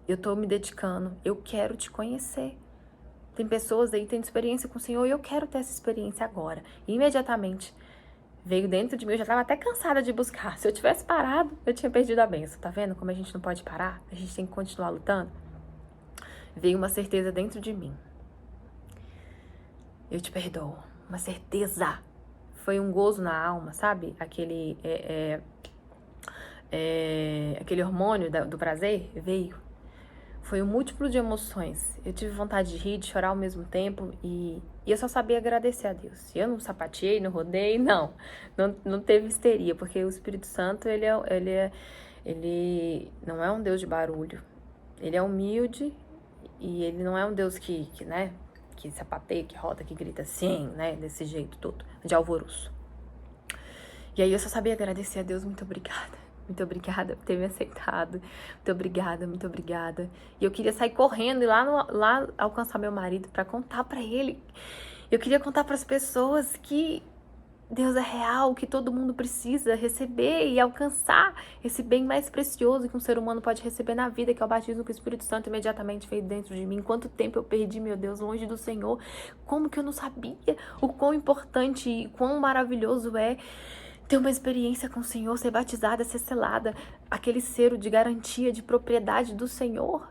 Eu tô me dedicando. Eu quero te conhecer. Tem pessoas aí tendo experiência com o Senhor e eu quero ter essa experiência agora. E imediatamente veio dentro de mim, eu já estava até cansada de buscar. Se eu tivesse parado, eu tinha perdido a bênção. Tá vendo como a gente não pode parar? A gente tem que continuar lutando. Veio uma certeza dentro de mim. Eu te perdoo. Uma certeza. Foi um gozo na alma, sabe? Aquele hormônio do prazer veio. Foi um múltiplo de emoções. Eu tive vontade de rir, de chorar ao mesmo tempo e eu só sabia agradecer a Deus. Eu não sapateei, não rodei, não teve histeria, porque o Espírito Santo, ele não é um Deus de barulho. Ele é humilde e ele não é um Deus que sapateia, que roda, que grita assim, né, desse jeito todo, de alvoroço. E aí eu só sabia agradecer a Deus, muito obrigada. Muito obrigada por ter me aceitado. Muito obrigada, muito obrigada. E eu queria sair correndo e lá alcançar meu marido para contar para ele. Eu queria contar para as pessoas que Deus é real, que todo mundo precisa receber e alcançar esse bem mais precioso que um ser humano pode receber na vida, que é o batismo com o Espírito Santo imediatamente veio dentro de mim. Quanto tempo eu perdi, meu Deus, longe do Senhor. Como que eu não sabia o quão importante e quão maravilhoso é ter uma experiência com o Senhor, ser batizada, ser selada, aquele selo de garantia, de propriedade do Senhor,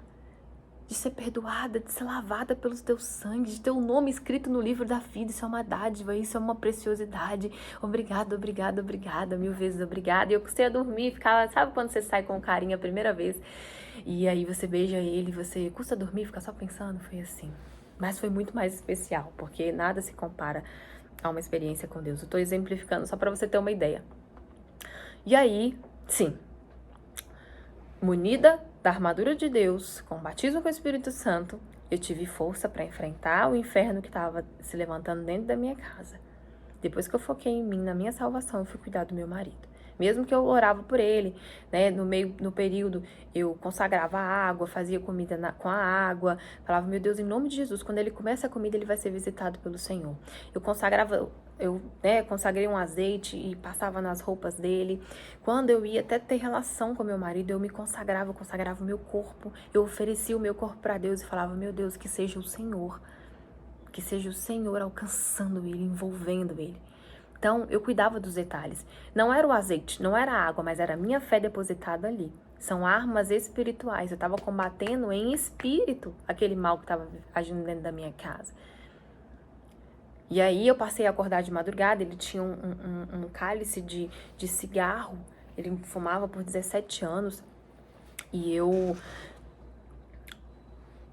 de ser perdoada, de ser lavada pelos teus sangues, de ter o nome escrito no livro da vida. Isso é uma dádiva, isso é uma preciosidade. Obrigada, obrigada, obrigada, 1000 vezes obrigada. E eu custei a dormir, ficava, sabe quando você sai com um carinho a primeira vez? E aí você beija ele, você custa dormir, fica só pensando, foi assim. Mas foi muito mais especial, porque nada se compara a uma experiência com Deus. Eu tô exemplificando só para você ter uma ideia. E aí, sim, munida da armadura de Deus, com o batismo com o Espírito Santo, eu tive força para enfrentar o inferno que estava se levantando dentro da minha casa. Depois que eu foquei em mim, na minha salvação, eu fui cuidar do meu marido. Mesmo que eu orava por ele, né, no período, eu consagrava a água, fazia comida com a água, falava, meu Deus, em nome de Jesus, quando ele começa a comida, ele vai ser visitado pelo Senhor. Eu consagrei um azeite e passava nas roupas dele. Quando eu ia até ter relação com meu marido, eu me consagrava o meu corpo, eu oferecia o meu corpo para Deus e falava, meu Deus, que seja o Senhor alcançando ele, envolvendo ele. Então, eu cuidava dos detalhes. Não era o azeite, não era a água, mas era a minha fé depositada ali. São armas espirituais. Eu estava combatendo em espírito aquele mal que estava agindo dentro da minha casa. E aí eu passei a acordar de madrugada, ele tinha um cálice de cigarro, ele fumava por 17 anos, e eu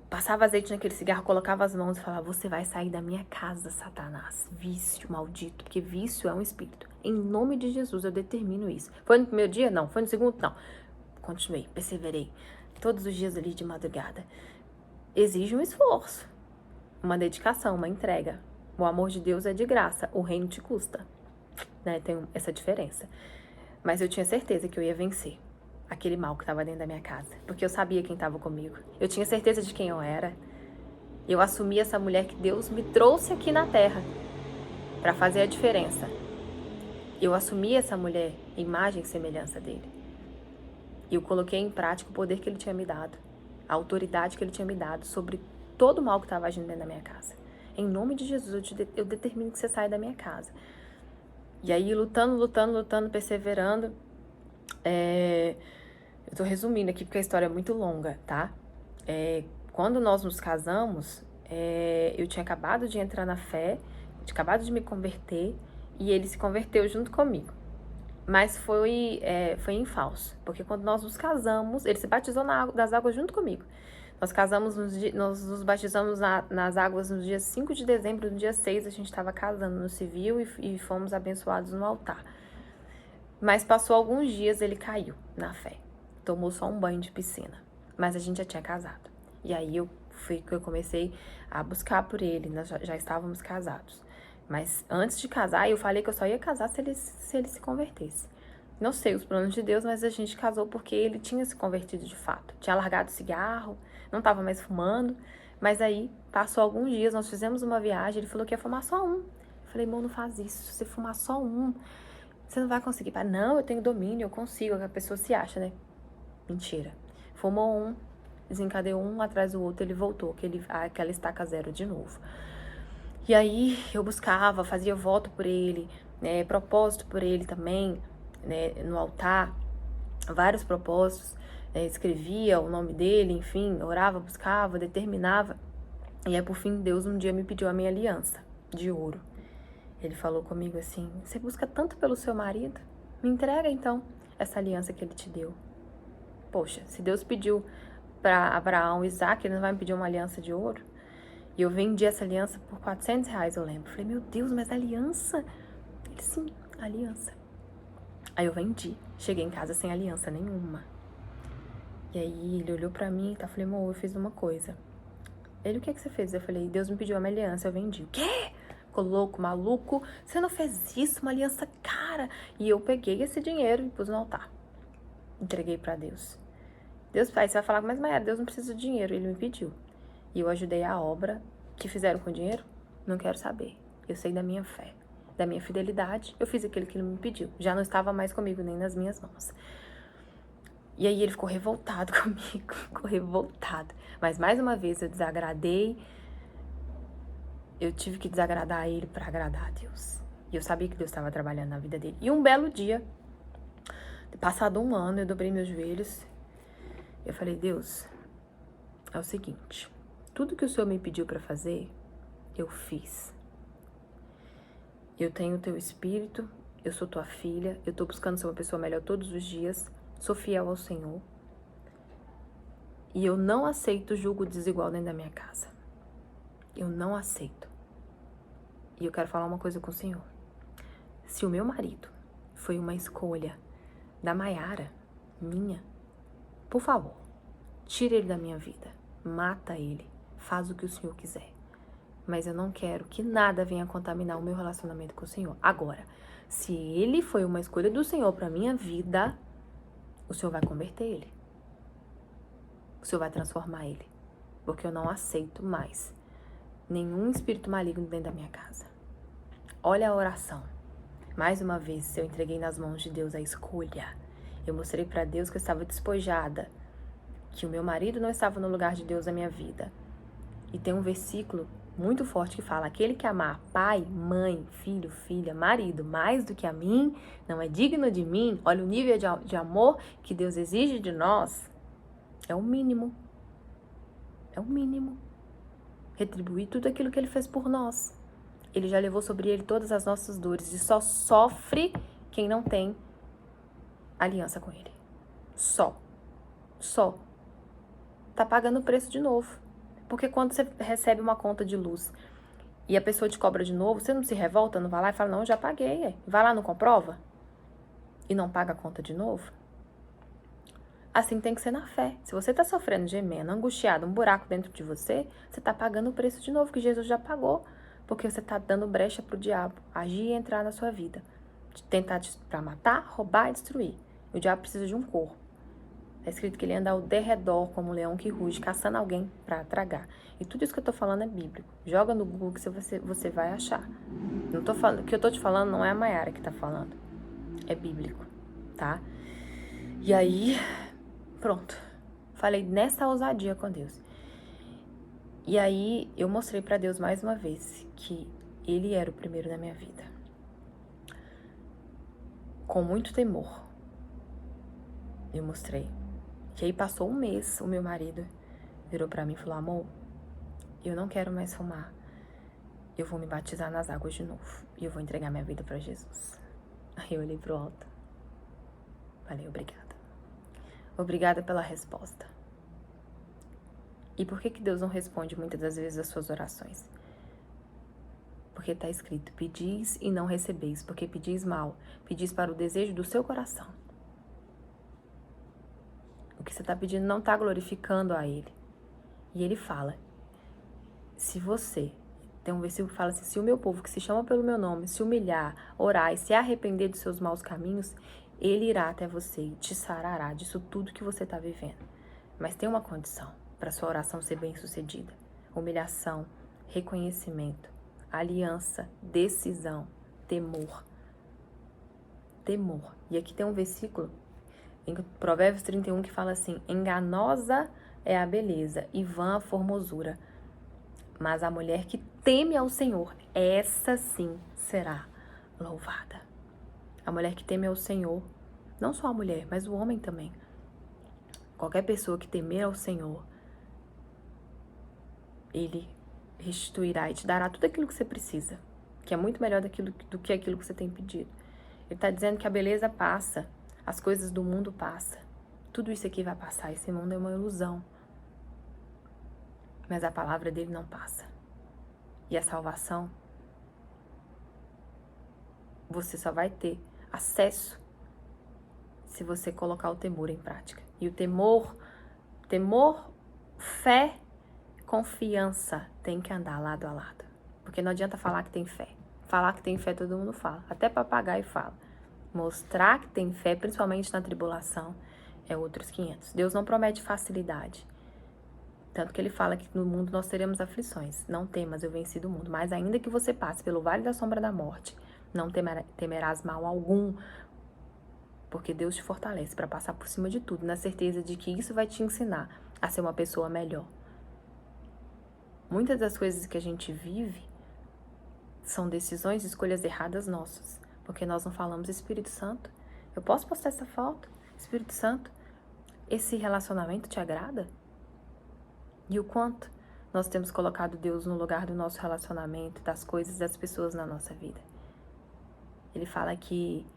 passava azeite naquele cigarro, colocava as mãos e falava, você vai sair da minha casa, Satanás, vício maldito, porque vício é um espírito. Em nome de Jesus, eu determino isso. Foi no primeiro dia? Não. Foi no segundo? Não. Continuei, perseverei. Todos os dias ali de madrugada. Exige um esforço, uma dedicação, uma entrega. O amor de Deus é de graça, o reino te custa, né? Tem essa diferença. Mas eu tinha certeza que eu ia vencer aquele mal que estava dentro da minha casa, porque eu sabia quem estava comigo. Eu tinha certeza de quem eu era. Eu assumi essa mulher que Deus me trouxe aqui na terra para fazer a diferença. Eu assumi essa mulher, imagem e semelhança dele. E eu coloquei em prática o poder que ele tinha me dado, a autoridade que ele tinha me dado sobre todo o mal que estava agindo dentro da minha casa. Em nome de Jesus, eu determino que você saia da minha casa. E aí, lutando, perseverando, eu tô resumindo aqui porque a história é muito longa, tá? Quando nós nos casamos, eu tinha acabado de entrar na fé, tinha acabado de me converter, e ele se converteu junto comigo. Mas foi em falso, porque quando nós nos casamos, ele se batizou das águas junto comigo. Nós nos batizamos nas águas no dia 5 de dezembro, no dia 6 a gente estava casando no civil e fomos abençoados no altar. Mas passou alguns dias, ele caiu na fé. Tomou só um banho de piscina. Mas a gente já tinha casado. E aí eu comecei a buscar por ele, nós já estávamos casados. Mas antes de casar, eu falei que eu só ia casar se ele se convertesse. Não sei os planos de Deus, mas a gente casou porque ele tinha se convertido de fato. Tinha largado o cigarro, não estava mais fumando. Mas aí, passou alguns dias, nós fizemos uma viagem, ele falou que ia fumar só um. Eu falei, irmão, não faz isso, se você fumar só um, você não vai conseguir. Não, eu tenho domínio, eu consigo, a pessoa se acha, né? Mentira. Fumou um, desencadeou um atrás do outro, ele voltou, aquela estaca zero de novo. E aí eu buscava, fazia voto por ele, né, propósito por ele também, né, no altar, vários propósitos, escrevia o nome dele, enfim, orava, buscava, determinava. E aí, por fim, Deus um dia me pediu a minha aliança de ouro. Ele falou comigo assim: você busca tanto pelo seu marido? Me entrega então essa aliança que ele te deu. Poxa, se Deus pediu para Abraão e Isaac, ele não vai me pedir uma aliança de ouro? E eu vendi essa aliança por R$400, eu lembro. Falei, meu Deus, mas aliança? Ele, sim, aliança. Aí eu vendi. Cheguei em casa sem aliança nenhuma. E aí ele olhou pra mim e tá, falei, amor, eu fiz uma coisa. Ele, o que você fez? Eu falei, Deus me pediu uma aliança, eu vendi. O quê? Ficou louco, maluco? Você não fez isso? Uma aliança cara? E eu peguei esse dinheiro e pus no altar. Entreguei pra Deus. Deus, aí você vai falar, mas Mayara, Deus não precisa de dinheiro, ele me pediu. E eu ajudei a obra. Que fizeram com o dinheiro? Não quero saber. Eu sei da minha fé, da minha fidelidade. Eu fiz aquilo que ele me pediu. Já não estava mais comigo, nem nas minhas mãos. E aí ele ficou revoltado comigo. Ficou revoltado. Mas mais uma vez eu desagradei. Eu tive que desagradar ele para agradar a Deus. E eu sabia que Deus estava trabalhando na vida dele. E um belo dia, passado um ano, eu dobrei meus joelhos. Eu falei, Deus, é o seguinte, tudo que o Senhor me pediu para fazer, eu fiz. Eu tenho o teu espírito, eu sou tua filha, eu tô buscando ser uma pessoa melhor todos os dias, sou fiel ao Senhor. E eu não aceito julgo desigual dentro da minha casa. Eu não aceito. E eu quero falar uma coisa com o Senhor. Se o meu marido foi uma escolha da Mayara, minha, por favor, tira ele da minha vida, mata ele, faz o que o Senhor quiser. Mas eu não quero que nada venha contaminar o meu relacionamento com o Senhor. Agora, se ele foi uma escolha do Senhor para minha vida, o Senhor vai converter ele. O Senhor vai transformar ele. Porque eu não aceito mais nenhum espírito maligno dentro da minha casa. Olha a oração. Mais uma vez, eu entreguei nas mãos de Deus a escolha. Eu mostrei para Deus que eu estava despojada, que o meu marido não estava no lugar de Deus na minha vida. E tem um versículo muito forte que fala, aquele que amar pai, mãe, filho, filha, marido, mais do que a mim, não é digno de mim. Olha o nível de amor que Deus exige de nós. É o mínimo. É o mínimo. Retribuir tudo aquilo que ele fez por nós. Ele já levou sobre ele todas as nossas dores e só sofre quem não tem aliança com ele. Só. Tá pagando o preço de novo. Porque quando você recebe uma conta de luz e a pessoa te cobra de novo, você não se revolta, não vai lá e fala, não, eu já paguei. Vai lá, não comprova? E não paga a conta de novo? Assim tem que ser na fé. Se você tá sofrendo, gemendo, angustiado, um buraco dentro de você, você tá pagando o preço de novo que Jesus já pagou. Porque você tá dando brecha pro diabo agir e entrar na sua vida. Tentar pra matar, roubar e destruir. O diabo precisa de um corpo. É escrito que ele anda ao derredor como um leão que ruge, caçando alguém para tragar. E tudo isso que eu tô falando é bíblico. Joga no Google que você vai achar. Não tô falando, o que eu tô te falando não é a Mayara que tá falando. É bíblico, tá? E aí, pronto. Falei nessa ousadia com Deus. E aí, eu mostrei para Deus mais uma vez que Ele era o primeiro na minha vida. Com muito temor, eu mostrei. E aí passou um mês, o meu marido virou pra mim e falou, amor, eu não quero mais fumar. Eu vou me batizar nas águas de novo. E eu vou entregar minha vida pra Jesus. Aí eu olhei pro alto. Falei, obrigada. Obrigada pela resposta. E por que Deus não responde muitas das vezes as suas orações? Porque tá escrito, pedis e não recebeis, porque pedis mal. Pedis para o desejo do seu coração. O que você está pedindo não está glorificando a Ele. E Ele fala, se você, tem um versículo que fala assim, se o meu povo que se chama pelo meu nome se humilhar, orar e se arrepender dos seus maus caminhos, Ele irá até você e te sarará disso tudo que você está vivendo. Mas tem uma condição para sua oração ser bem sucedida. Humilhação, reconhecimento, aliança, decisão, temor. Temor. E aqui tem um versículo em Provérbios 31 que fala assim, enganosa é a beleza e vã a formosura. Mas a mulher que teme ao Senhor, essa sim será louvada. A mulher que teme ao Senhor, não só a mulher, mas o homem também. Qualquer pessoa que temer ao Senhor, Ele restituirá e te dará tudo aquilo que você precisa, que é muito melhor do que aquilo que você tem pedido. Ele está dizendo que a beleza passa, as coisas do mundo passam. Tudo isso aqui vai passar, esse mundo é uma ilusão. Mas a palavra dele não passa. E a salvação, você só vai ter acesso se você colocar o temor em prática. E o temor, fé, confiança tem que andar lado a lado. Porque não adianta falar que tem fé. Falar que tem fé todo mundo fala. Até papagaio fala. Mostrar que tem fé, principalmente na tribulação, é outros 500. Deus não promete facilidade. Tanto que ele fala que no mundo nós teremos aflições. Não temas, eu venci do mundo. Mas ainda que você passe pelo vale da sombra da morte, não temerás mal algum. Porque Deus te fortalece para passar por cima de tudo, na certeza de que isso vai te ensinar a ser uma pessoa melhor. Muitas das coisas que a gente vive são decisões e escolhas erradas nossas. Porque nós não falamos, Espírito Santo, eu posso postar essa foto? Espírito Santo, esse relacionamento te agrada? E o quanto nós temos colocado Deus no lugar do nosso relacionamento, das coisas, das pessoas na nossa vida. Ele fala que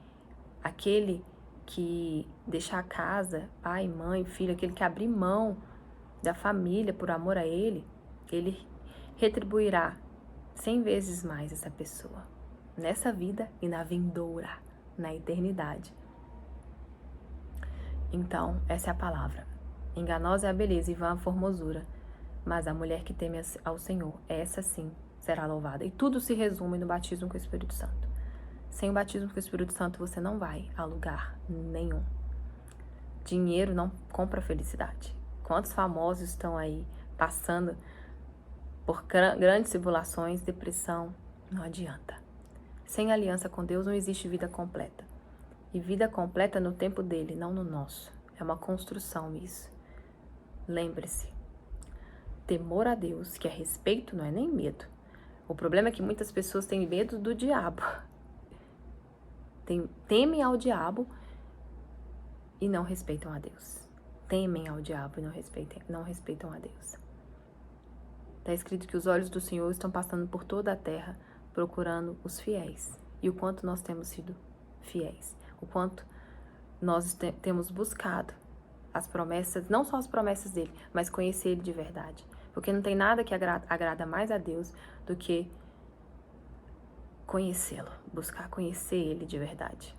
aquele que deixar a casa, pai, mãe, filho, aquele que abrir mão da família por amor a ele retribuirá 100 vezes mais essa pessoa, nessa vida e na vindoura, na eternidade. Então, essa é a palavra. Enganosa é a beleza e vã a formosura, mas a mulher que teme ao Senhor, essa sim será louvada. E tudo se resume no batismo com o Espírito Santo. Sem o batismo com o Espírito Santo, você não vai a lugar nenhum. Dinheiro não compra felicidade. Quantos famosos estão aí passando por grandes tribulações, depressão? Não adianta. Sem aliança com Deus não existe vida completa. E vida completa no tempo dele, não no nosso. É uma construção isso. Lembre-se, temor a Deus, que é respeito, não é nem medo. O problema é que muitas pessoas têm medo do diabo. Temem ao diabo e não respeitam a Deus. Temem ao diabo e não respeitam a Deus. Está escrito que os olhos do Senhor estão passando por toda a terra, procurando os fiéis. E o quanto nós temos sido fiéis. O quanto nós temos buscado as promessas, não só as promessas dele, mas conhecer ele de verdade. Porque não tem nada que agrada mais a Deus do que conhecê-lo, buscar conhecer ele de verdade.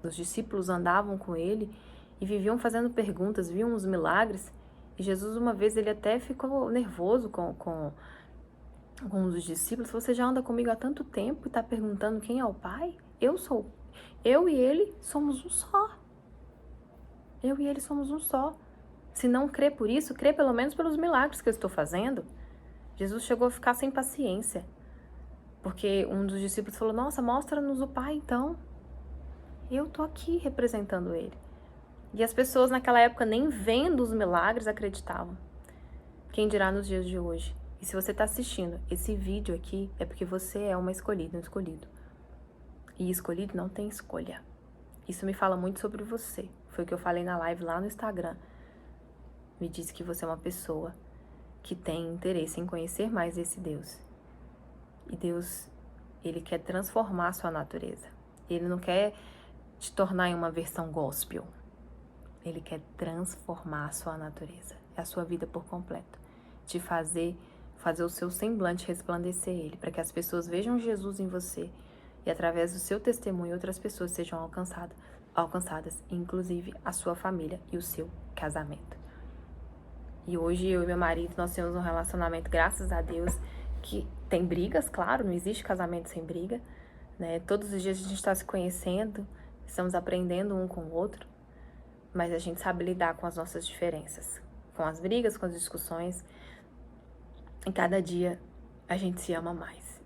Os discípulos andavam com ele e viviam fazendo perguntas, viam os milagres. E Jesus, uma vez, ele até ficou nervoso com os discípulos. Você já anda comigo há tanto tempo e está perguntando quem é o Pai? Eu e ele somos um só. Eu e ele somos um só. Se não crê por isso, crê pelo menos pelos milagres que eu estou fazendo. Jesus chegou a ficar sem paciência. Porque um dos discípulos falou, nossa, mostra-nos o Pai então. Eu tô aqui representando ele. E as pessoas naquela época, nem vendo os milagres, acreditavam. Quem dirá nos dias de hoje? E se você está assistindo esse vídeo aqui, é porque você é uma escolhida, um escolhido. E escolhido não tem escolha. Isso me fala muito sobre você. Foi o que eu falei na live lá no Instagram. Me disse que você é uma pessoa que tem interesse em conhecer mais esse Deus. E Deus, ele quer transformar a sua natureza. Ele não quer te tornar em uma versão gospel. Ele quer transformar a sua natureza, a sua vida por completo. Te fazer o seu semblante resplandecer ele, para que as pessoas vejam Jesus em você e através do seu testemunho outras pessoas sejam alcançadas, inclusive a sua família e o seu casamento. E hoje eu e meu marido, nós temos um relacionamento, graças a Deus, que tem brigas, claro, não existe casamento sem briga, né? Todos os dias a gente está se conhecendo, estamos aprendendo um com o outro, mas a gente sabe lidar com as nossas diferenças, com as brigas, com as discussões. E cada dia a gente se ama mais.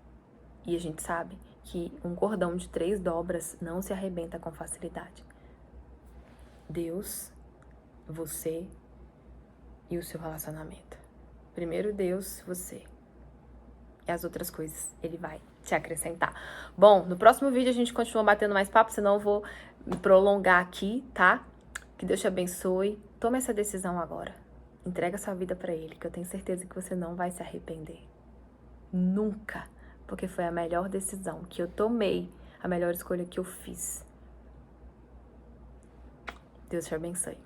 E a gente sabe que um cordão de 3 dobras não se arrebenta com facilidade. Deus, você e o seu relacionamento. Primeiro Deus, você. E as outras coisas Ele vai te acrescentar. Bom, no próximo vídeo a gente continua batendo mais papo, senão eu vou me prolongar aqui, tá? Que Deus te abençoe. Tome essa decisão agora. Entrega sua vida pra Ele, que eu tenho certeza que você não vai se arrepender. Nunca. Porque foi a melhor decisão que eu tomei, a melhor escolha que eu fiz. Deus te abençoe.